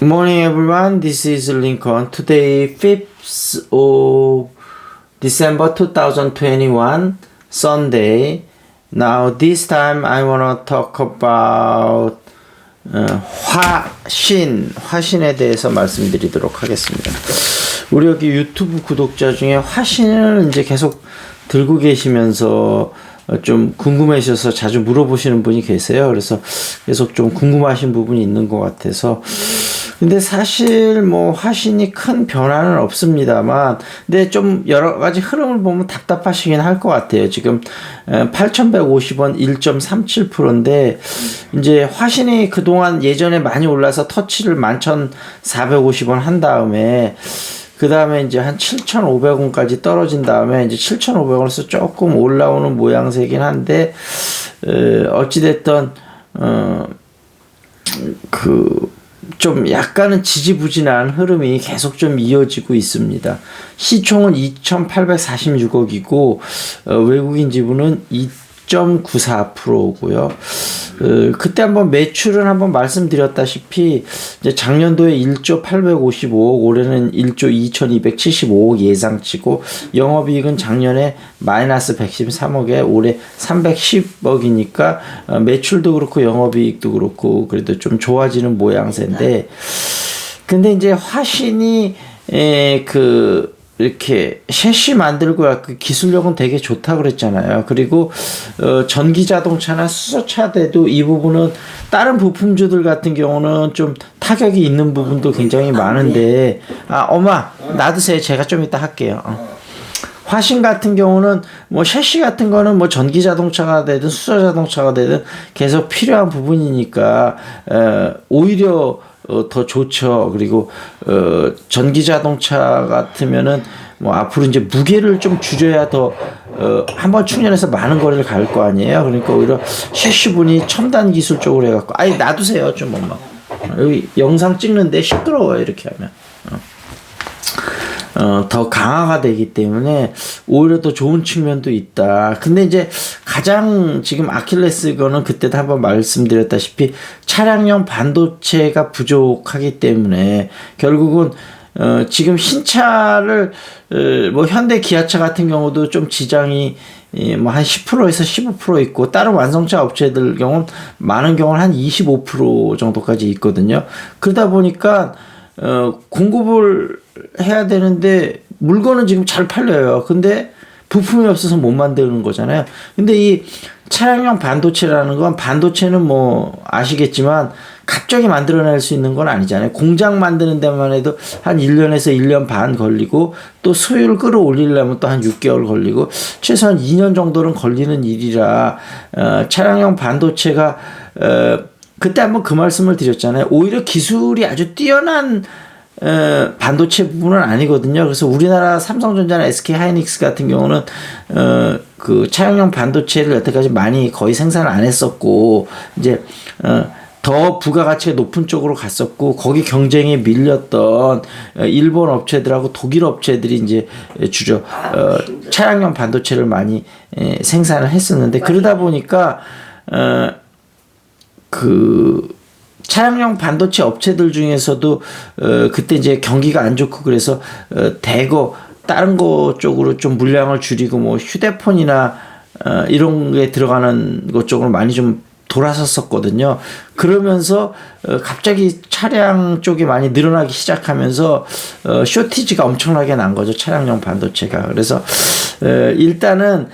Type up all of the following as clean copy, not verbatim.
Good morning, everyone. This is Lincoln. Today, 5th of December 2021, Sunday. Now, this time I want to talk about 화신에 대해서 말씀드리도록 하겠습니다. 우리 여기 유튜브 구독자 중에 화신을 이제 계속 들고 계시면서 좀 궁금해하셔서 자주 물어보시는 분이 계세요. 그래서 계속 좀 궁금하신 부분이 있는 것 같아서. 근데 사실 뭐 화신이 큰 변화는 없습니다만, 근데 좀 여러 가지 흐름을 보면 답답하시긴 할 것 같아요. 지금 8,150원 1.37%인데 이제 화신이 그동안 예전에 많이 올라서 터치를 11,450원 한 다음에 그 다음에 이제 한 7,500원까지 떨어진 다음에 이제 7,500원에서 조금 올라오는 모양새긴 한데, 어찌됐든, 좀 약간은 지지부진한 흐름이 계속 좀 이어지고 있습니다. 시총은 2,846억이고, 외국인 지분은 2.94%고요. 그때 한번 매출은 한번 말씀드렸다시피 이제 작년도에 1조 855억, 올해는 1조 2275억 예상치고, 영업이익은 작년에 마이너스 113억에 올해 310억이니까 매출도 그렇고 영업이익도 그렇고 그래도 좀 좋아지는 모양새인데, 근데 이제 화신이 이렇게 셰시 만들고 그 기술력은 되게 좋다 그랬잖아요. 그리고 전기 자동차나 수소차대도 이 부분은 다른 부품주들 같은 경우는 좀 타격이 있는 부분도 굉장히 많은데, 엄마 놔두세요. 제가 좀 이따 할게요. 화신 같은 경우는 뭐 셰시 같은 거는 뭐 전기 자동차가 되든 수소 자동차가 되든 계속 필요한 부분이니까 오히려 더 좋죠. 그리고 전기 자동차 같으면은 뭐 앞으로 이제 무게를 좀 줄여야 더 한번 충전해서 많은 거리를 갈 거 아니에요. 그러니까 오히려 셰시분이 첨단 기술 쪽으로 해갖고, 아니 놔두세요 좀 엄마. 여기 영상 찍는데 시끄러워요 이렇게 하면. 더 강화가 되기 때문에 오히려 더 좋은 측면도 있다. 근데 이제 가장 지금 아킬레스건은 그때도 한번 말씀드렸다시피 차량용 반도체가 부족하기 때문에 결국은 지금 신차를 뭐 현대 기아차 같은 경우도 좀 지장이 뭐 한 10%에서 15% 있고, 다른 완성차 업체들 경우는 많은 경우는 한 25% 정도까지 있거든요. 그러다 보니까 공급을 해야 되는데 물건은 지금 잘 팔려요. 근데 부품이 없어서 못 만드는 거잖아요. 근데 이 차량용 반도체라는 건, 반도체는 뭐 아시겠지만 갑자기 만들어낼 수 있는 건 아니잖아요. 공장 만드는 데만 해도 한 1년에서 1년 반 걸리고, 또 수율을 끌어올리려면 또 한 6개월 걸리고, 최소한 2년 정도는 걸리는 일이라 차량용 반도체가 그때 한번 그 말씀을 드렸잖아요. 오히려 기술이 아주 뛰어난 반도체 부분은 아니거든요. 그래서 우리나라 삼성전자나 SK하이닉스 같은 경우는 그 차량용 반도체를 여태까지 많이 거의 생산을 안 했었고, 이제 더 부가가치가 높은 쪽으로 갔었고, 거기 경쟁에 밀렸던 일본 업체들하고 독일 업체들이 이제 주로 차량용 반도체를 많이 생산을 했었는데, 그러다 보니까 차량용 반도체 업체들 중에서도 그때 이제 경기가 안 좋고 그래서 대거 다른 거 쪽으로 좀 물량을 줄이고, 뭐 휴대폰이나 이런 게 들어가는 것 쪽으로 많이 좀 돌아섰었거든요. 그러면서 갑자기 차량 쪽이 많이 늘어나기 시작하면서 쇼티지가 엄청나게 난 거죠, 차량용 반도체가. 그래서 일단은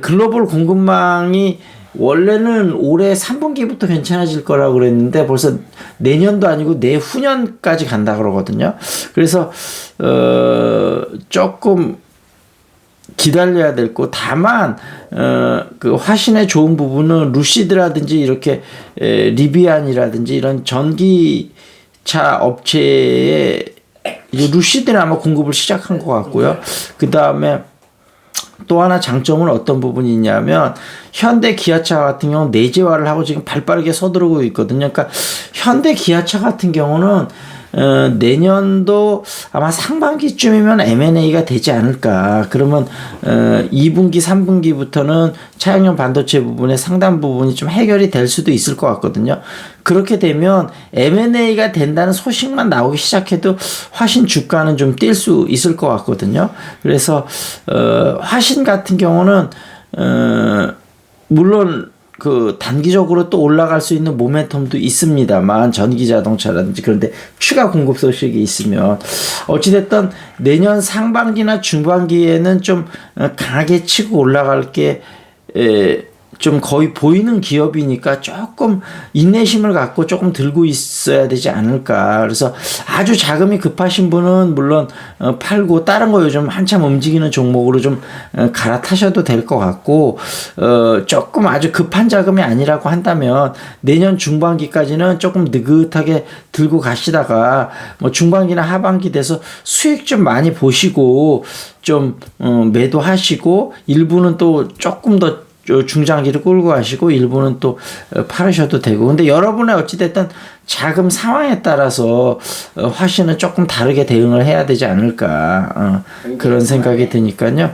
글로벌 공급망이 원래는 올해 3분기부터 괜찮아질 거라고 그랬는데 벌써 내년도 아니고 내후년까지 간다 그러거든요. 그래서 조금 기다려야 될 거. 다만 그 화신의 좋은 부분은 루시드라든지 이렇게 리비안이라든지 이런 전기차 업체에 이제 루시드는 아마 공급을 시작한 것 같고요. 그 다음에 또 하나 장점은 어떤 부분이 있냐면, 현대 기아차 같은 경우는 내재화를 하고 지금 발빠르게 서두르고 있거든요. 그러니까 현대 기아차 같은 경우는 내년도 아마 상반기쯤이면 M&A가 되지 않을까. 그러면 2분기, 3분기부터는 차량용 반도체 부분의 상당 부분이 좀 해결이 될 수도 있을 것 같거든요. 그렇게 되면 M&A가 된다는 소식만 나오기 시작해도 화신 주가는 좀 뛸 수 있을 것 같거든요. 그래서 화신 같은 경우는 물론 그 단기적으로 또 올라갈 수 있는 모멘텀도 있습니다만, 전기 자동차라든지 그런데 추가 공급 소식이 있으면 어찌됐든 내년 상반기나 중반기에는 좀 강하게 치고 올라갈 게 좀 거의 보이는 기업이니까 조금 인내심을 갖고 조금 들고 있어야 되지 않을까. 그래서 아주 자금이 급하신 분은 물론 팔고 다른 거 요즘 한참 움직이는 종목으로 좀 갈아타셔도 될 것 같고, 조금 아주 급한 자금이 아니라고 한다면 내년 중반기까지는 조금 느긋하게 들고 가시다가 뭐 중반기나 하반기 돼서 수익 좀 많이 보시고 좀 매도하시고, 일부는 또 조금 더 중장기를 끌고 가시고 일부는 또 팔으셔도 되고. 근데 여러분의 어찌됐든 자금 상황에 따라서 화신은 조금 다르게 대응을 해야 되지 않을까, 그런 생각이 드니까요.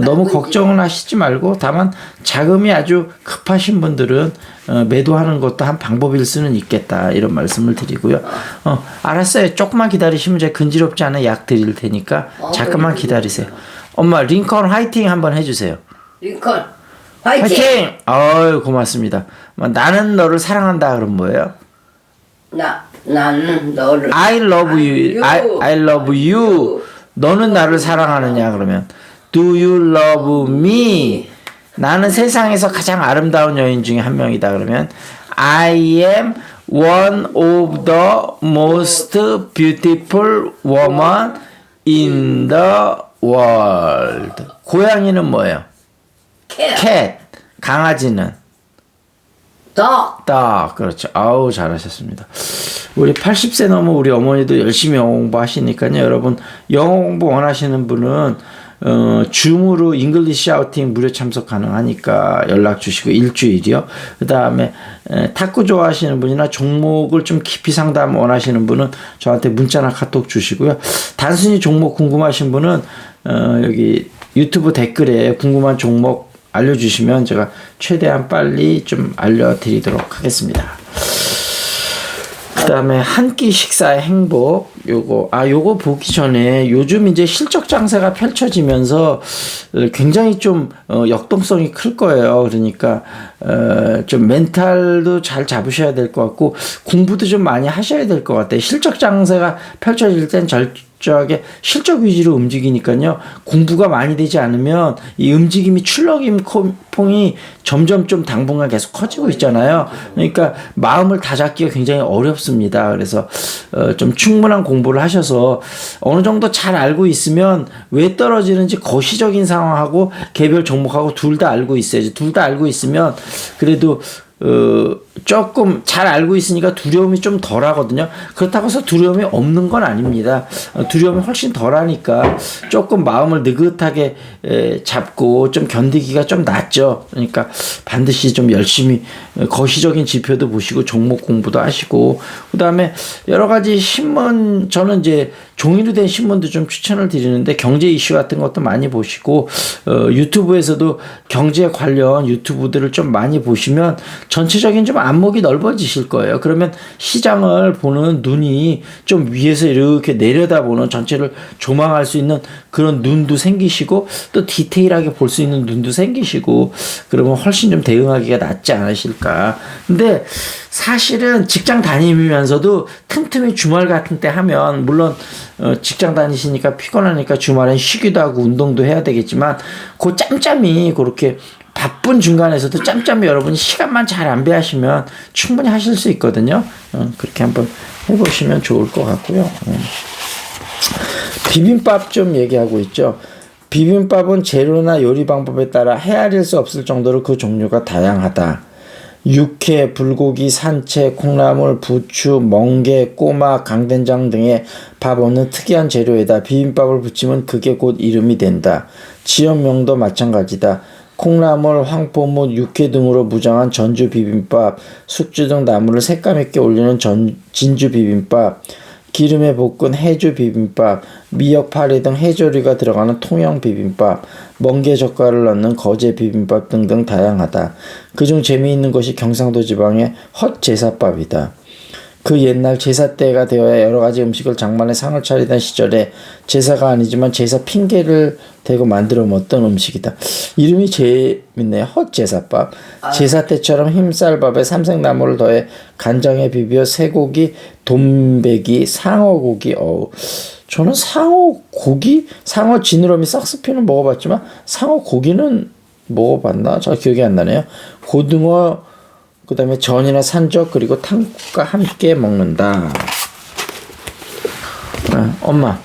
너무 걱정을 하시지 말고, 다만 자금이 아주 급하신 분들은 매도하는 것도 한 방법일 수는 있겠다, 이런 말씀을 드리고요. 알았어요. 조금만 기다리시면 제가 근지럽지 않은 약 드릴 테니까 잠깐만 기다리세요. 엄마 링컨 화이팅 한번 해주세요. 링컨 화이팅! 화이팅! 어유 고맙습니다. 나는 너를 사랑한다 그럼 뭐예요? 나는 너를 I love you. I love you. 너는 나를 사랑하느냐 그러면 Do you love me? 나는 세상에서 가장 아름다운 여인 중에 한 명이다 그러면 I am one of the most beautiful woman in the world. 고양이는 뭐예요? 캣. 강아지는 딱. 그렇죠. 아우 잘하셨습니다. 우리 80세 넘은 우리 어머니도 열심히 영어 공부하시니까요. 여러분 영어 공부 원하시는 분은 줌으로 잉글리시 아우팅 무료 참석 가능하니까 연락 주시고, 일주일이요. 그 다음에 탁구 좋아하시는 분이나 종목을 좀 깊이 상담 원하시는 분은 저한테 문자나 카톡 주시고요. 단순히 종목 궁금하신 분은 여기 유튜브 댓글에 궁금한 종목 알려주시면 제가 최대한 빨리 좀 알려드리도록 하겠습니다. 그 다음에 한 끼 식사의 행복, 요거 보기 전에 요즘 이제 실적 장세가 펼쳐지면서 굉장히 좀 역동성이 클 거예요. 그러니까 좀 멘탈도 잘 잡으셔야 될 것 같고 공부도 좀 많이 하셔야 될 것 같아요. 실적 장세가 펼쳐질 땐 철저하게 실적 위주로 움직이니까요. 공부가 많이 되지 않으면 이 움직임이 출렁임통이 점점 좀 당분간 계속 커지고 있잖아요. 그러니까 마음을 다잡기가 굉장히 어렵습니다. 그래서 좀 충분한 공부를 하셔서 어느 정도 잘 알고 있으면 왜 떨어지는지 거시적인 상황하고 개별 종목하고 둘 다 알고 있어야지. 둘 다 알고 있으면 그래도 조금 잘 알고 있으니까 두려움이 좀 덜 하거든요. 그렇다고 해서 두려움이 없는 건 아닙니다. 두려움이 훨씬 덜 하니까 조금 마음을 느긋하게 잡고 좀 견디기가 좀 낫죠. 그러니까 반드시 좀 열심히 거시적인 지표도 보시고 종목 공부도 하시고, 그 다음에 여러 가지 신문, 저는 이제 종이로 된 신문도 좀 추천을 드리는데 경제 이슈 같은 것도 많이 보시고, 유튜브에서도 경제 관련 유튜브들을 좀 많이 보시면 전체적인 좀 안목이 넓어지실 거예요. 그러면 시장을 보는 눈이 좀 위에서 이렇게 내려다보는, 전체를 조망할 수 있는 그런 눈도 생기시고 또 디테일하게 볼 수 있는 눈도 생기시고, 그러면 훨씬 좀 대응하기가 낫지 않으실까. 근데 사실은 직장 다니면서도 틈틈이 주말 같은 때 하면, 물론 직장 다니시니까 피곤하니까 주말엔 쉬기도 하고 운동도 해야 되겠지만, 그 짬짬이 그렇게 바쁜 중간에서도 짬짬이 여러분이 시간만 잘 안배하시면 충분히 하실 수 있거든요. 그렇게 한번 해보시면 좋을 것 같고요. 비빔밥 좀 얘기하고 있죠. 비빔밥은 재료나 요리 방법에 따라 헤아릴 수 없을 정도로 그 종류가 다양하다. 육회, 불고기, 산채, 콩나물, 부추, 멍게, 꼬막, 강된장 등의 밥 없는 특이한 재료에다 비빔밥을 붙이면 그게 곧 이름이 된다. 지역명도 마찬가지다. 콩나물, 황포무, 육회 등으로 무장한 전주 비빔밥, 숙주 등 나물을 색감 있게 올리는 진주 비빔밥, 기름에 볶은 해주 비빔밥, 미역, 파리 등 해조류가 들어가는 통영 비빔밥, 멍게 젓갈을 넣는 거제 비빔밥 등등 다양하다. 그중 재미있는 것이 경상도 지방의 헛제사밥이다. 그 옛날 제사 때가 되어야 여러 가지 음식을 장만에 상을 차리던 시절에 제사가 아니지만 제사 핑계를 대고 만들어 먹던 음식이다. 이름이 재밌네요. 헛제사밥. 제사 때처럼 흰쌀밥에 삼색나물을 더해 간장에 비벼 쇠고기, 돈배기, 상어고기. 저는 상어고기? 상어 지느러미 싹스피는 먹어봤지만 상어고기는 먹어봤나? 잘 기억이 안 나네요. 고등어, 그 다음에 전이나 산적 그리고 탕국과 함께 먹는다. 엄마,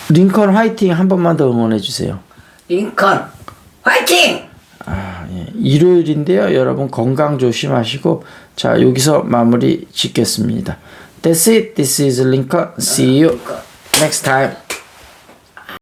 링컨 화이팅 한 번만 더 응원해 주세요. 링컨 화이팅! 예. 일요일인데요. 여러분 건강 조심하시고 자 여기서 마무리 짓겠습니다. That's it. This is Lincoln. See you next time.